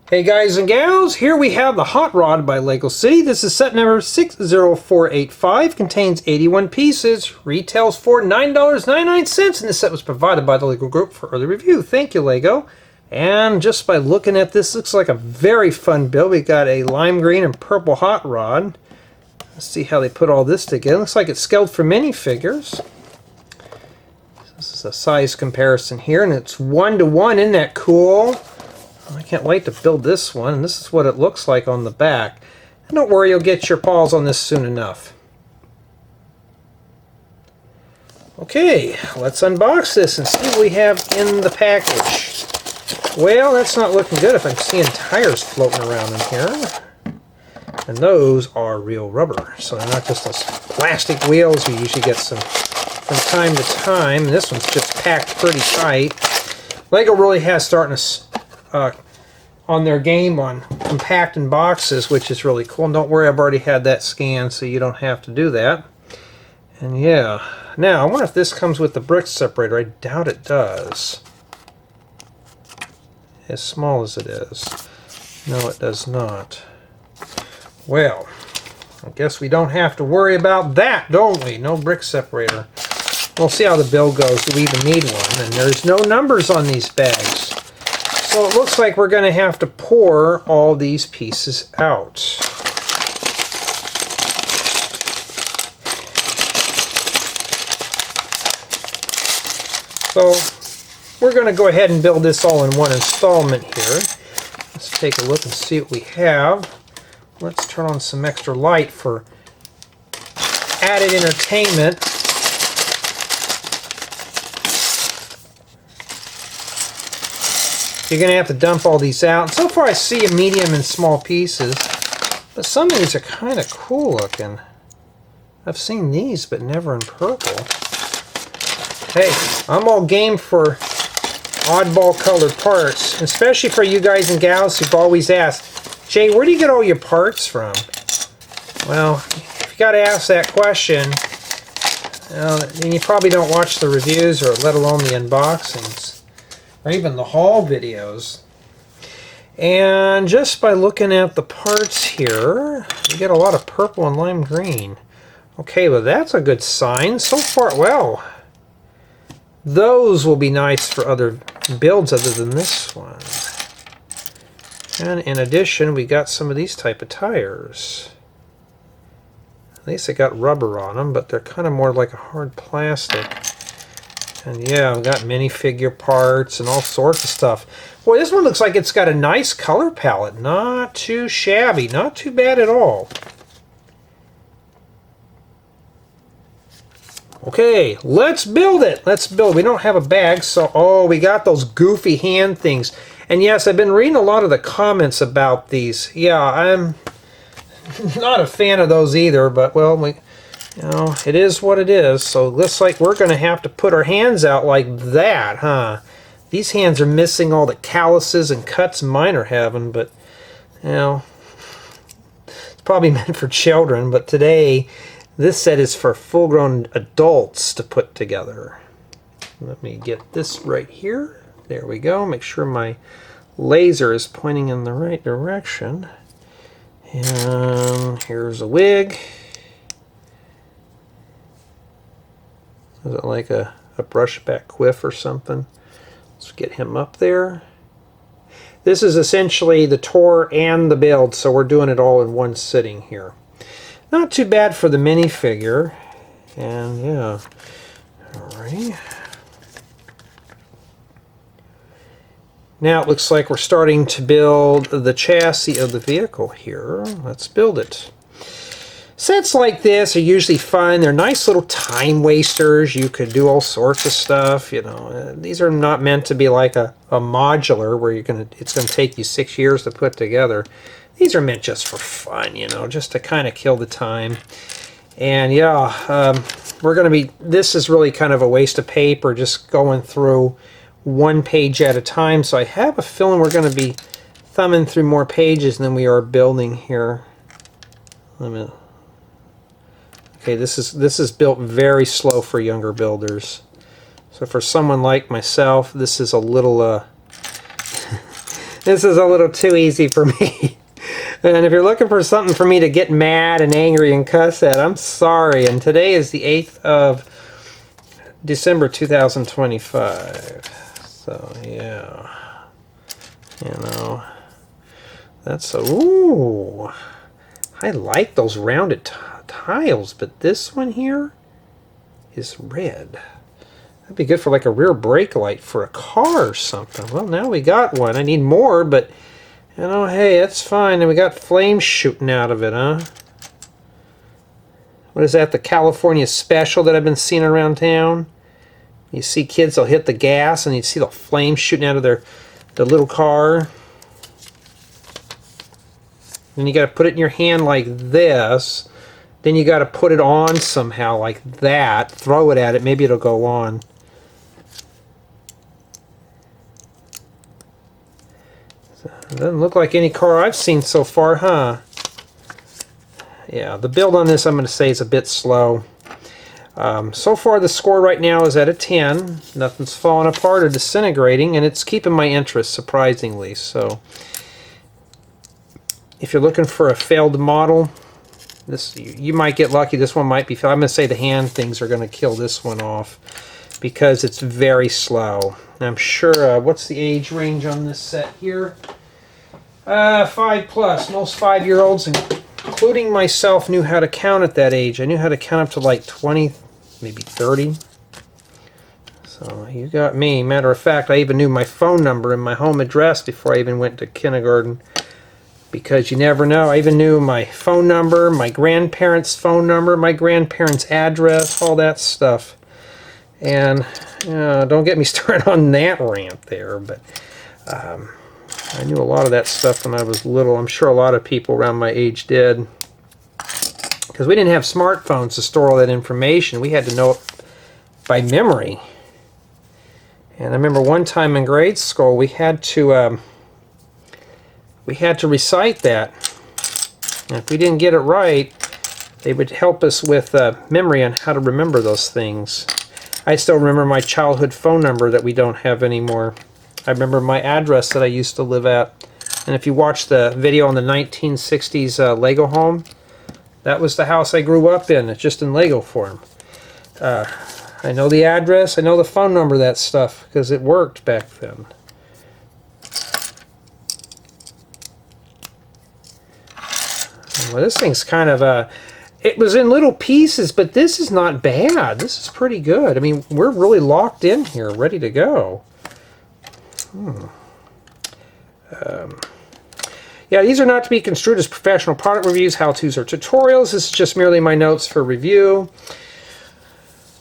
Hey guys and gals, here we have the Hot Rod by Lego City. This is set number 60485, contains 81 pieces, retails for $9.99, and this set was provided by the Lego Group for early review. Thank you, Lego. And just by looking at this, looks like a very fun build. We got a lime green and purple Hot Rod. Let's see how they put all this together. Looks like it's scaled for minifigures. This is a size comparison here, and it's 1-to-1. Isn't that cool? I can't wait to build this one, and this is what it looks like on the back. And don't worry, you'll get your paws on this soon enough. Okay, let's unbox this and see what we have in the package. Well, that's not looking good if I'm seeing tires floating around in here. And those are real rubber, so they're not just those plastic wheels you usually get some from time to time. And this one's just packed pretty tight. Lego really has starting to on their game on compacting boxes, which is really cool. And don't worry, I've already had that scanned, so you don't have to do that. And yeah, now I wonder if this comes with the brick separator. I doubt it does, as small as it is. No, it does not. Well, I guess we don't have to worry about that, don't we? No brick separator. We'll see how the build goes. Do we even need one? And there's no numbers on these bags. So it looks like we're going to have to pour all these pieces out. So we're going to go ahead and build this all in one installment here. Let's take a look and see what we have. Let's turn on some extra light for added entertainment. You're going to have to dump all these out. So far I see a medium and small pieces, but some of these are kind of cool looking. I've seen these, but never in purple. Hey, I'm all game for oddball colored parts, especially for you guys and gals who've always asked, Jay, where do you get all your parts from? Well, if you got to ask that question, then you probably don't watch the reviews or let alone the unboxings. Or even the haul videos. And just by looking at the parts here, we get a lot of purple and lime green. Okay, well that's a good sign. So far, well, those will be nice for other builds other than this one. And in addition, we got some of these type of tires. At least they got rubber on them, but they're kind of more like a hard plastic. And yeah, I've got minifigure parts and all sorts of stuff. Boy, this one looks like it's got a nice color palette. Not too shabby. Not too bad at all. Okay, let's build it. Let's build. We don't have a bag, so... Oh, we got those goofy hand things. And yes, I've been reading a lot of the comments about these. Yeah, I'm not a fan of those either, but, well, you know, it is what it is. So it looks like we're going to have to put our hands out like that, huh? These hands are missing all the calluses and cuts mine are having, but, you know, it's probably meant for children. But today, this set is for full-grown adults to put together. Let me get this right here. There we go. Make sure my laser is pointing in the right direction. And here's a wig. Is it like a brushback quiff or something? Let's get him up there. This is essentially the tour and the build, so we're doing it all in one sitting here. Not too bad for the minifigure. And yeah. Alright. Now it looks like we're starting to build the chassis of the vehicle here. Let's build it. Sets like this are usually fun. They're nice little time wasters. You could do all sorts of stuff. You know, these are not meant to be like a modular where it's gonna take you 6 years to put together. These are meant just for fun, you know, just to kind of kill the time. And yeah, this is really kind of a waste of paper, just going through one page at a time. So I have a feeling we're going to be thumbing through more pages than we are building here. Okay, this is built very slow for younger builders. So for someone like myself, this is a little This is a little too easy for me. And if you're looking for something for me to get mad and angry and cuss at, I'm sorry. And today is the 8th of December 2025. So, yeah. You know, that's a... Ooh. I like those rounded tiles, but this one here is red. That'd be good for like a rear brake light for a car or something. Well, now we got one. I need more, but, you know, hey, that's fine. And we got flames shooting out of it, huh? What is that, the California special that I've been seeing around town? You see kids, they'll hit the gas, and you see the flames shooting out of their little car. Then you got to put it in your hand like this. Then you got to put it on somehow like that. Throw it at it. Maybe it'll go on. It doesn't look like any car I've seen so far, huh? Yeah, the build on this I'm going to say is a bit slow. So far the score right now is at a 10. Nothing's falling apart or disintegrating, and it's keeping my interest surprisingly. So if you're looking for a failed model, this you might get lucky. This one might be failed. I'm going to say the hand things are going to kill this one off because it's very slow. And I'm sure, what's the age range on this set here? 5 plus. Most 5-year-olds, including myself, knew how to count at that age. I knew how to count up to like 20, maybe 30. So you got me. Matter of fact, I even knew my phone number and my home address before I even went to kindergarten. Because you never know. I even knew my phone number, my grandparents' phone number, my grandparents' address, all that stuff. And don't get me started on that rant there, but I knew a lot of that stuff when I was little. I'm sure a lot of people around my age did. Because we didn't have smartphones to store all that information. We had to know it by memory. And I remember one time in grade school we had to recite that. And if we didn't get it right, they would help us with memory on how to remember those things. I still remember my childhood phone number that we don't have anymore. I remember my address that I used to live at. And if you watch the video on the 1960s Lego home, that was the house I grew up in. It's just in Lego form. I know the address, I know the phone number of that stuff, because it worked back then. Well, this thing's kind of it was in little pieces, but this is not bad. This is pretty good. I mean, we're really locked in here, ready to go. Yeah, these are not to be construed as professional product reviews, how-tos, or tutorials. This is just merely my notes for review.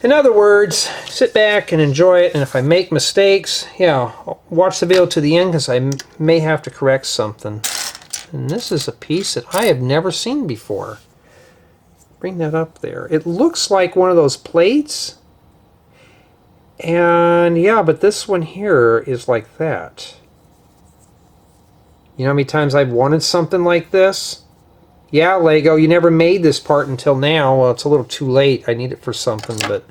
In other words, sit back and enjoy it, and if I make mistakes, yeah, watch the video to the end because I may have to correct something. And this is a piece that I have never seen before. Bring that up there. It looks like one of those plates. And yeah, but this one here is like that. You know how many times I've wanted something like this? Yeah, Lego, you never made this part until now. Well, it's a little too late. I need it for something, but,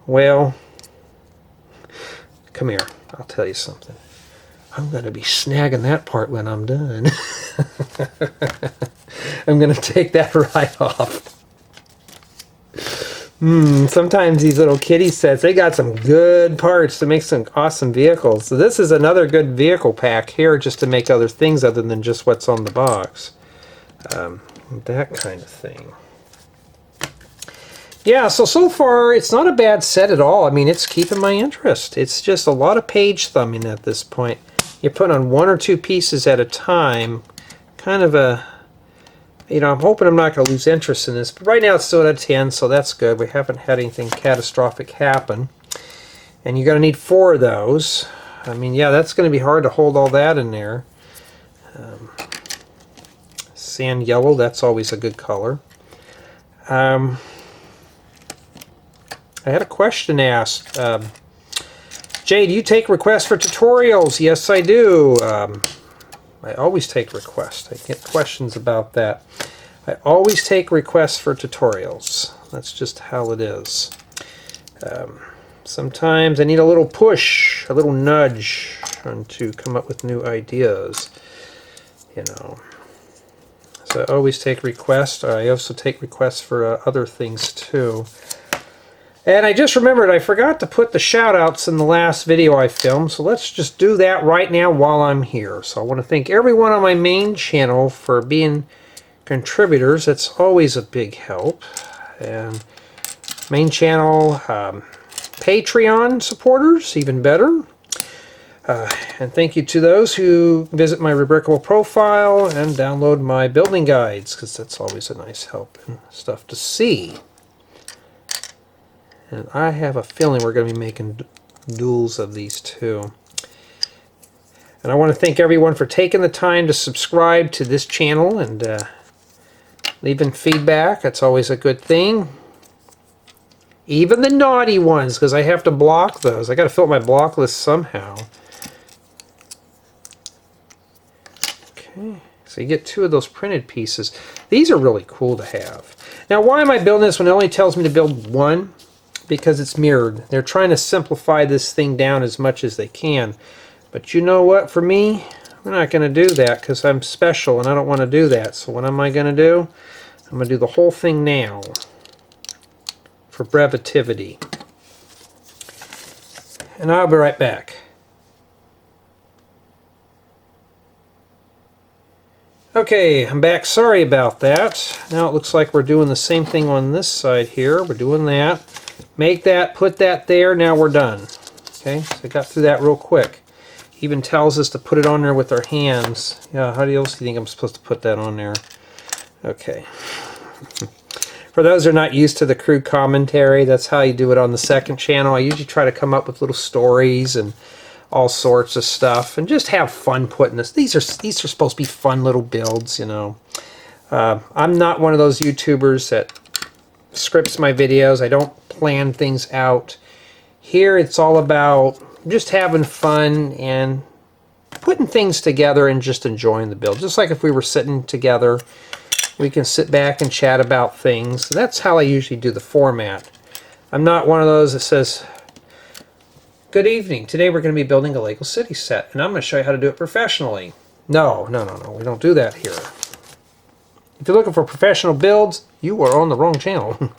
well, come here. I'll tell you something. I'm going to be snagging that part when I'm done. I'm going to take that right off. Sometimes these little kitty sets, they got some good parts to make some awesome vehicles. So this is another good vehicle pack here just to make other things other than just what's on the box. That kind of thing. Yeah, so far it's not a bad set at all. I mean, it's keeping my interest. It's just a lot of page thumbing at this point. You're putting on 1 or 2 pieces at a time. Kind of a... You know, I'm hoping I'm not going to lose interest in this. But right now it's still at a 10, so that's good. We haven't had anything catastrophic happen. And you're going to need 4 of those. I mean, yeah, that's going to be hard to hold all that in there. Sand yellow, that's always a good color. I had a question asked. Jay, do you take requests for tutorials? Yes, I do. I always take requests. I get questions about that. I always take requests for tutorials. That's just how it is. Sometimes I need a little push, a little nudge. trying to come up with new ideas, you know. So I always take requests. I also take requests for other things too. And I just remembered I forgot to put the shout outs in the last video I filmed, so let's just do that right now while I'm here. So I want to thank everyone on my main channel for being contributors. That's always a big help. And main channel, Patreon supporters, even better. And thank you to those who visit my Rebrickable profile and download my building guides, because that's always a nice help and stuff to see. And I have a feeling we're going to be making duels of these too. And I want to thank everyone for taking the time to subscribe to this channel and leaving feedback. That's always a good thing. Even the naughty ones, because I have to block those. I got to fill up my block list somehow. Okay, so you get 2 of those printed pieces. These are really cool to have. Now, why am I building this when it only tells me to build 1? Because it's mirrored. They're trying to simplify this thing down as much as they can. But you know what? For me, we're not going to do that because I'm special and I don't want to do that. So what am I going to do? I'm going to do the whole thing now for brevitivity. And I'll be right back. Okay, I'm back. Sorry about that. Now it looks like we're doing the same thing on this side here. We're doing that. Make that, put that there, now we're done. Okay, so I got through that real quick. Even tells us to put it on there with our hands. Yeah, how else do you think I'm supposed to put that on there? Okay. For those who are not used to the crude commentary, that's how you do it on the second channel. I usually try to come up with little stories and all sorts of stuff and just have fun putting this. These are supposed to be fun little builds, you know. I'm not one of those YouTubers that scripts my videos. I don't plan things out. Here it's all about just having fun and putting things together and just enjoying the build. Just like if we were sitting together, we can sit back and chat about things. So that's how I usually do the format. I'm not one of those that says, good evening, today we're going to be building a Lego City set and I'm going to show you how to do it professionally. No, we don't do that here. If you're looking for professional builds, you are on the wrong channel.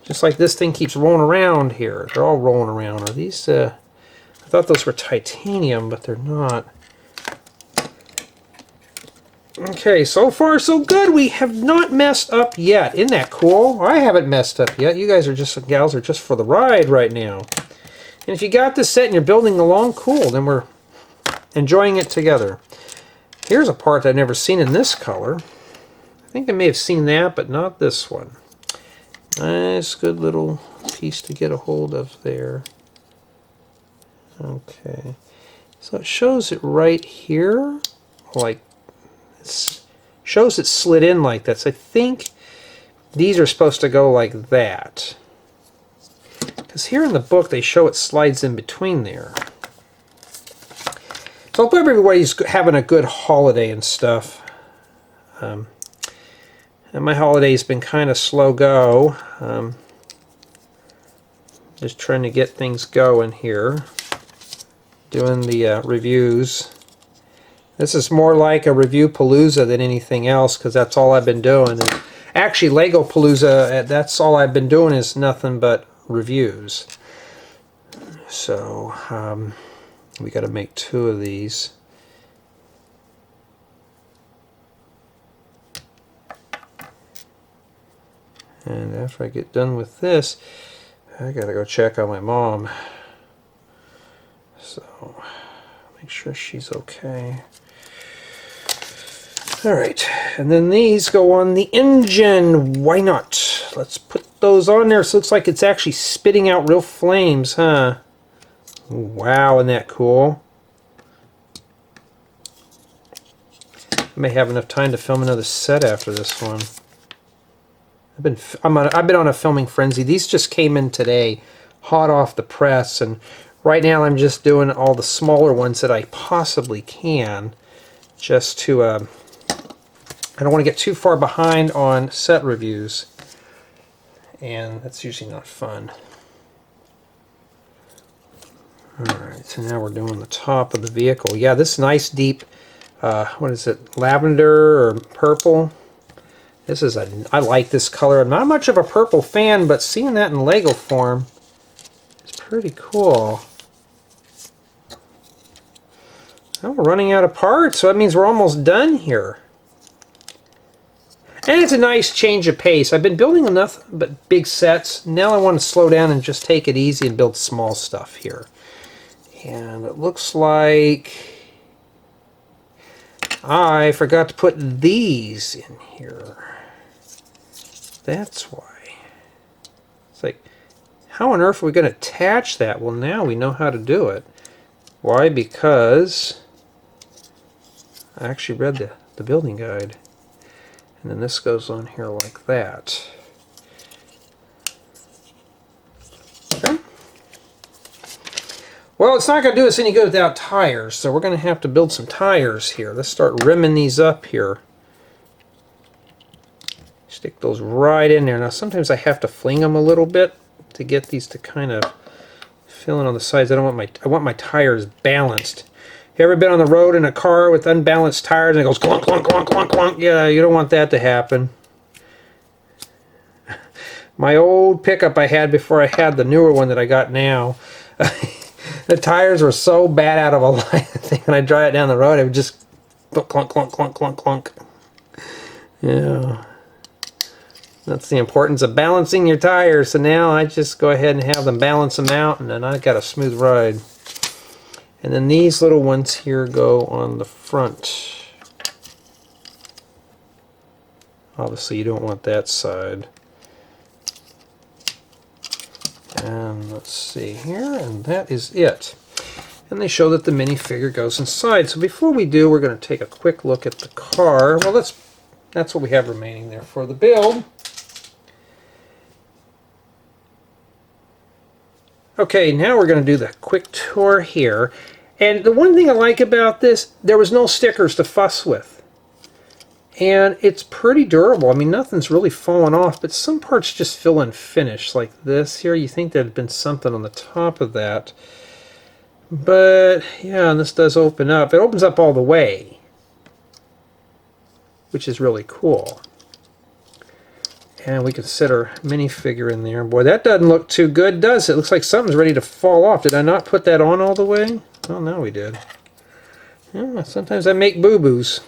Just like this thing keeps rolling around here. They're all rolling around. Are these, I thought those were titanium, but they're not. Okay, so far so good. We have not messed up yet. Isn't that cool? I haven't messed up yet. You guys are just, gals are just for the ride right now. And if you got this set and you're building along, cool. Then we're enjoying it together. Here's a part that I've never seen in this color. I think I may have seen that, but not this one. Nice, good little piece to get a hold of there. Okay. So it shows it right here. Like, it shows it slid in like that. So I think these are supposed to go like that. Because here in the book they show it slides in between there. So I hope everybody's having a good holiday and stuff. And my holiday's been kind of slow go. Just trying to get things going here. Doing the reviews. This is more like a review palooza than anything else because that's all I've been doing. And actually, Lego Palooza, that's all I've been doing is nothing but reviews. So, we got to make 2 of these. And after I get done with this, I got to go check on my mom. So, make sure she's okay. Alright, and then these go on the engine. Why not? Let's put those on there so it looks like it's actually spitting out real flames, huh? Wow, isn't that cool? I may have enough time to film another set after this one. I've been on a filming frenzy. These just came in today, hot off the press, and right now I'm just doing all the smaller ones that I possibly can, just to I don't want to get too far behind on set reviews, and that's usually not fun. Alright, so now we're doing the top of the vehicle. Yeah, this nice deep, what is it, lavender or purple? This is I like this color. I'm not much of a purple fan, but seeing that in Lego form is pretty cool. Well, we're running out of parts, so that means we're almost done here. And it's a nice change of pace. I've been building enough but big sets. Now I want to slow down and just take it easy and build small stuff here. And it looks like I forgot to put these in here. That's why. It's like, how on earth are we going to attach that? Well, now we know how to do it. Why? Because I actually read the building guide. And then this goes on here like that. Okay. Well, it's not going to do us any good without tires, so we're going to have to build some tires here. Let's start rimming these up here. Stick those right in there. Now, sometimes I have to fling them a little bit to get these to kind of fill in on the sides. I want my tires balanced. You ever been on the road in a car with unbalanced tires and it goes clunk, clunk, clunk, clunk, clunk? Yeah, you don't want that to happen. My old pickup I had before I had the newer one that I got now, the tires were so bad out of alignment. When I drive it down the road, it would just clunk, clunk, clunk, clunk, clunk. Yeah. That's the importance of balancing your tires. So now I just go ahead and have them balance them out, and then I've got a smooth ride. And then these little ones here go on the front. Obviously you don't want that side. And let's see here, and that is it. And they show that the minifigure goes inside. So before we do, we're going to take a quick look at the car. Well, that's what we have remaining there for the build. Okay, now we're going to do the quick tour here. And the one thing I like about this, there was no stickers to fuss with. And it's pretty durable. I mean, nothing's really fallen off, but some parts just feel unfinished, like this here. You think there'd been something on the top of that. But, yeah, and this does open up. It opens up all the way, which is really cool. And we can set our minifigure in there. Boy, that doesn't look too good, does it? Looks like something's ready to fall off. Did I not put that on all the way? Oh, no, we did. Yeah, sometimes I make boo-boos.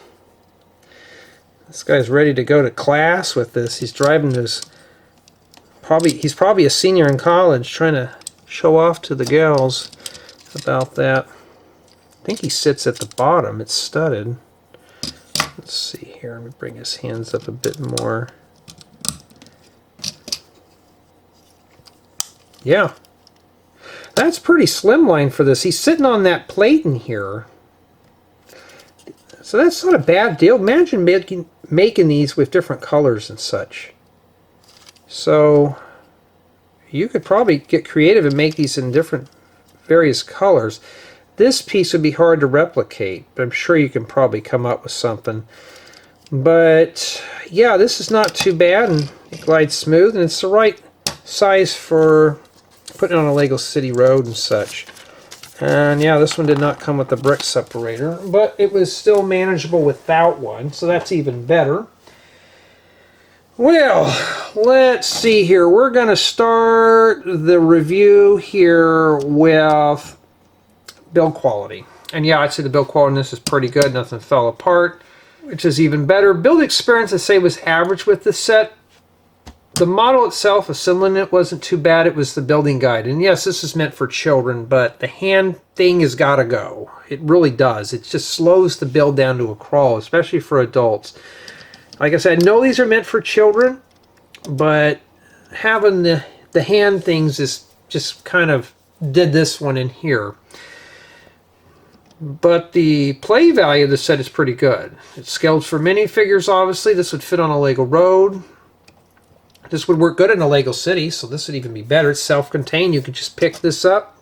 This guy's ready to go to class with this. He's driving his... He's probably a senior in college, trying to show off to the gals about that. I think he sits at the bottom. It's studded. Let's see here. Let me bring his hands up a bit more. Yeah. That's pretty slimline for this. He's sitting on that plate in here. So that's not a bad deal. Imagine making these with different colors and such. So you could probably get creative and make these in different various colors. This piece would be hard to replicate, but I'm sure you can probably come up with something. But yeah, this is not too bad, and it glides smooth, and it's the right size for putting it on a Lego City road and such. And yeah, this one did not come with the brick separator, but it was still manageable without one, so that's even better. Well, let's see here. We're going to start the review here with build quality. And yeah, I'd say the build quality on this is pretty good. Nothing fell apart, which is even better. Build experience, I'd say, was average with this set. The model itself, assembling it, wasn't too bad. It was the building guide. And yes, this is meant for children, but the hand thing has got to go. It really does. It just slows the build down to a crawl, especially for adults. Like I said, I know these are meant for children, but having the hand things is just kind of did this one in here. But the play value of the set is pretty good. It's scaled for minifigures, obviously. This would fit on a Lego road. This would work good in a Lego city, so this would even be better. It's self-contained. You can just pick this up,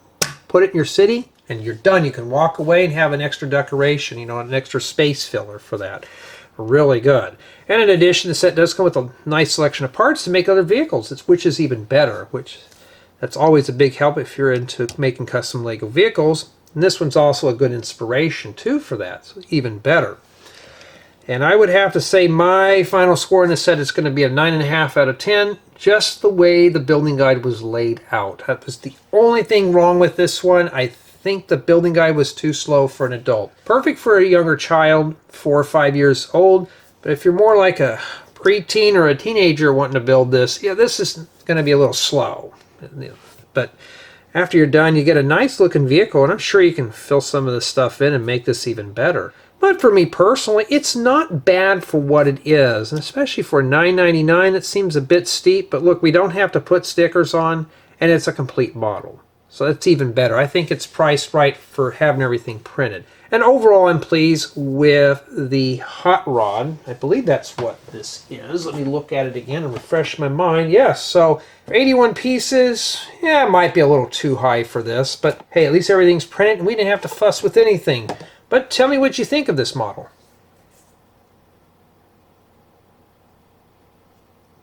put it in your city, and you're done. You can walk away and have an extra decoration, you know, an extra space filler for that. Really good. And in addition, the set does come with a nice selection of parts to make other vehicles, which is even better, which That's always a big help if you're into making custom Lego vehicles. And this one's also a good inspiration too for that, so even better. And I would have to say my final score in this set is going to be a 9.5 out of 10, just the way the building guide was laid out. That was the only thing wrong with this one. I think the building guide was too slow for an adult. Perfect for a younger child, 4 or 5 years old, but if you're more like a preteen or a teenager wanting to build this, yeah, this is going to be a little slow. But after you're done, you get a nice looking vehicle, and I'm sure you can fill some of this stuff in and make this even better. But for me personally, it's not bad for what it is, and especially for $9.99, it seems a bit steep, but look, we don't have to put stickers on, and it's a complete model. So that's even better. I think it's priced right for having everything printed. And overall, I'm pleased with the hot rod. I believe that's what this is. Let me look at it again and refresh my mind. Yes, so for 81 pieces, yeah, it might be a little too high for this, but hey, at least everything's printed, and we didn't have to fuss with anything. But tell me what you think of this model.